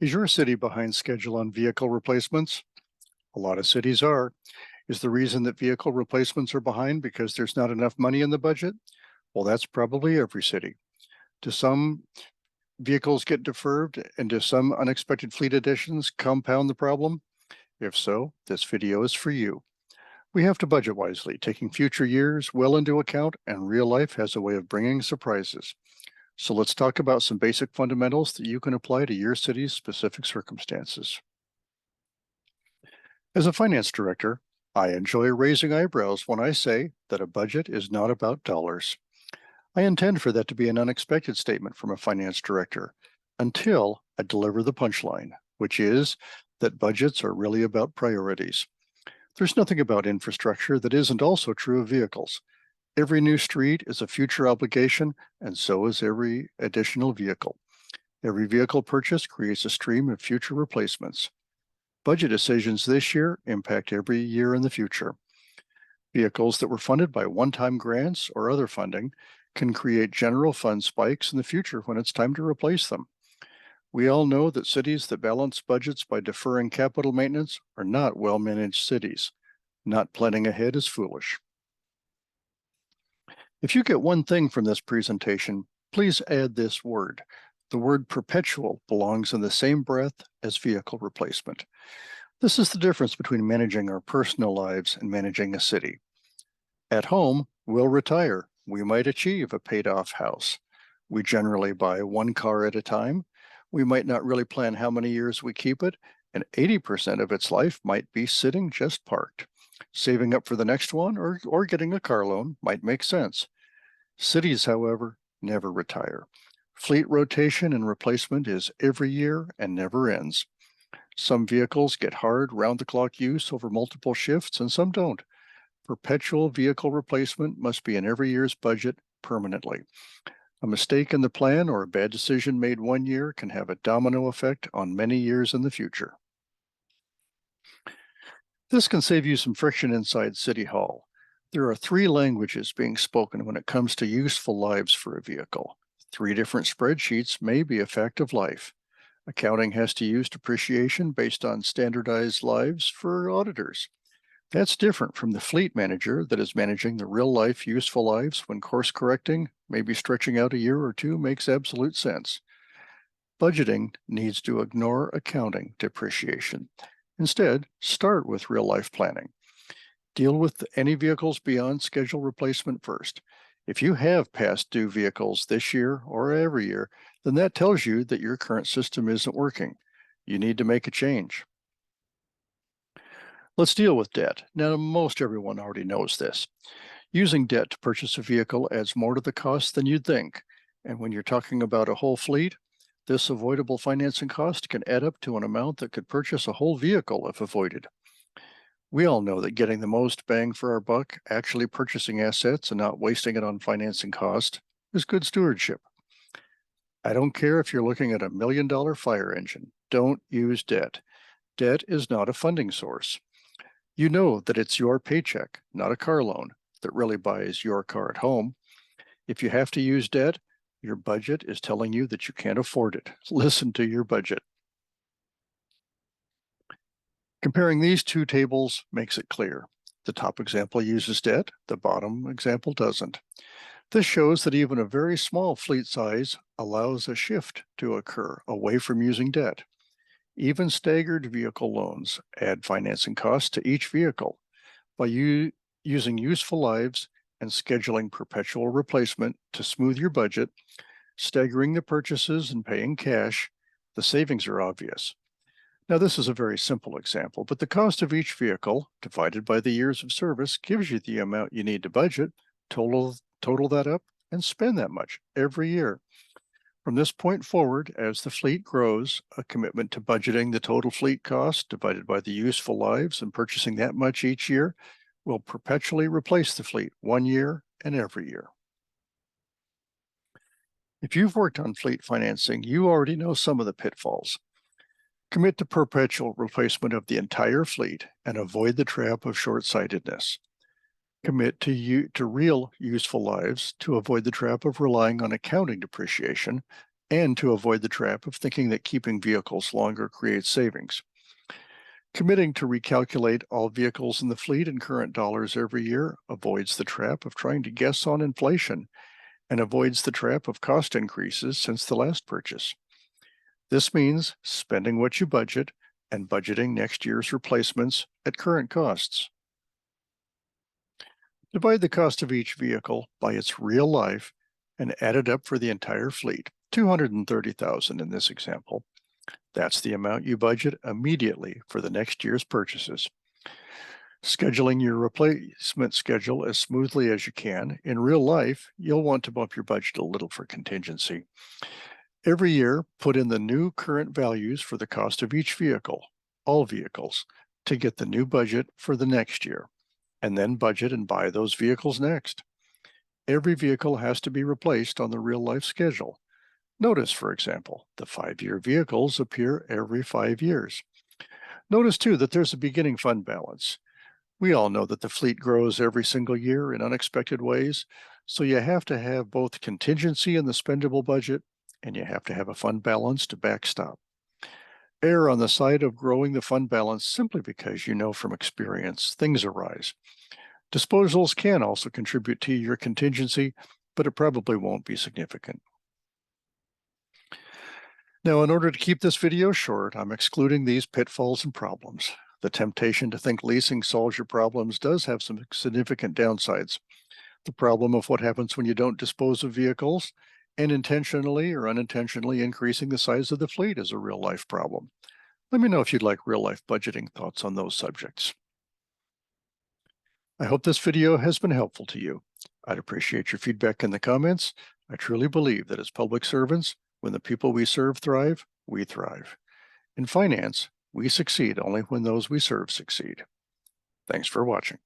Is your city behind schedule on vehicle replacements? A lot of cities are. Is the reason that vehicle replacements are behind because there's not enough money in the budget? Well, that's probably every city. Do some vehicles get deferred, and do some unexpected fleet additions compound the problem? If so, this video is for you. We have to budget wisely, taking future years well into account, and real life has a way of bringing surprises. So let's talk about some basic fundamentals that you can apply to your city's specific circumstances. As a finance director, I enjoy raising eyebrows when I say that a budget is not about dollars. I intend for that to be an unexpected statement from a finance director until I deliver the punchline, which is that budgets are really about priorities. There's nothing about infrastructure that isn't also true of vehicles. Every new street is a future obligation, and so is every additional vehicle. Every vehicle purchase creates a stream of future replacements. Budget decisions this year impact every year in the future. Vehicles that were funded by one-time grants or other funding can create general fund spikes in the future when it's time to replace them. We all know that cities that balance budgets by deferring capital maintenance are not well-managed cities. Not planning ahead is foolish. If you get one thing from this presentation, please add this word. The word perpetual belongs in the same breath as vehicle replacement. This is the difference between managing our personal lives and managing a city. At home, we'll retire. We might achieve a paid-off house. We generally buy one car at a time. We might not really plan how many years we keep it, and 80% of its life might be sitting just parked. Saving up for the next one or getting a car loan might make sense. Cities, however, never retire. Fleet rotation and replacement is every year and never ends. Some vehicles get hard, round-the-clock use over multiple shifts, and some don't. Perpetual vehicle replacement must be in every year's budget permanently. A mistake in the plan or a bad decision made one year can have a domino effect on many years in the future. This can save you some friction inside City Hall. There are 3 languages being spoken when it comes to useful lives for a vehicle. 3 different spreadsheets may be a fact of life. Accounting has to use depreciation based on standardized lives for auditors. That's different from the fleet manager that is managing the real-life useful lives when course correcting, maybe stretching out a year or two, makes absolute sense. Budgeting needs to ignore accounting depreciation. Instead, start with real-life planning. Deal with any vehicles beyond schedule replacement first. If you have past due vehicles this year or every year, then that tells you that your current system isn't working. You need to make a change. Let's deal with debt. Now, most everyone already knows this. Using debt to purchase a vehicle adds more to the cost than you'd think. And when you're talking about a whole fleet, this avoidable financing cost can add up to an amount that could purchase a whole vehicle if avoided. We all know that getting the most bang for our buck, actually purchasing assets and not wasting it on financing cost, is good stewardship. I don't care if you're looking at a $1 million fire engine. Don't use debt. Debt is not a funding source. You know that it's your paycheck, not a car loan, that really buys your car at home. If you have to use debt, your budget is telling you that you can't afford it. Listen to your budget. Comparing these 2 tables makes it clear. The top example uses debt, the bottom example doesn't. This shows that even a very small fleet size allows a shift to occur away from using debt. Even staggered vehicle loans add financing costs to each vehicle. By using useful lives and scheduling perpetual replacement to smooth your budget, staggering the purchases and paying cash, the savings are obvious. Now, this is a very simple example, but the cost of each vehicle divided by the years of service gives you the amount you need to budget, total that up, and spend that much every year. From this point forward, as the fleet grows, a commitment to budgeting the total fleet cost divided by the useful lives and purchasing that much each year will perpetually replace the fleet one year and every year. If you've worked on fleet financing, you already know some of the pitfalls. Commit to perpetual replacement of the entire fleet and avoid the trap of short-sightedness. Commit to real useful lives to avoid the trap of relying on accounting depreciation and to avoid the trap of thinking that keeping vehicles longer creates savings. Committing to recalculate all vehicles in the fleet in current dollars every year avoids the trap of trying to guess on inflation and avoids the trap of cost increases since the last purchase. This means spending what you budget and budgeting next year's replacements at current costs. Divide the cost of each vehicle by its real life and add it up for the entire fleet, $230,000 in this example. That's the amount you budget immediately for the next year's purchases. Scheduling your replacement schedule as smoothly as you can. In real life, you'll want to bump your budget a little for contingency. Every year, put in the new current values for the cost of each vehicle, all vehicles, to get the new budget for the next year, and then budget and buy those vehicles next. Every vehicle has to be replaced on the real-life schedule. Notice, for example, the 5-year vehicles appear every 5 years. Notice, too, that there's a beginning fund balance. We all know that the fleet grows every single year in unexpected ways, so you have to have both contingency in the spendable budget, and you have to have a fund balance to backstop. Err on the side of growing the fund balance simply because you know from experience things arise. Disposals can also contribute to your contingency, but it probably won't be significant. Now, in order to keep this video short, I'm excluding these pitfalls and problems. The temptation to think leasing solves your problems does have some significant downsides. The problem of what happens when you don't dispose of vehicles, and intentionally or unintentionally increasing the size of the fleet is a real-life problem. Let me know if you'd like real-life budgeting thoughts on those subjects. I hope this video has been helpful to you. I'd appreciate your feedback in the comments. I truly believe that as public servants, when the people we serve thrive, we thrive. In finance, we succeed only when those we serve succeed. Thanks for watching.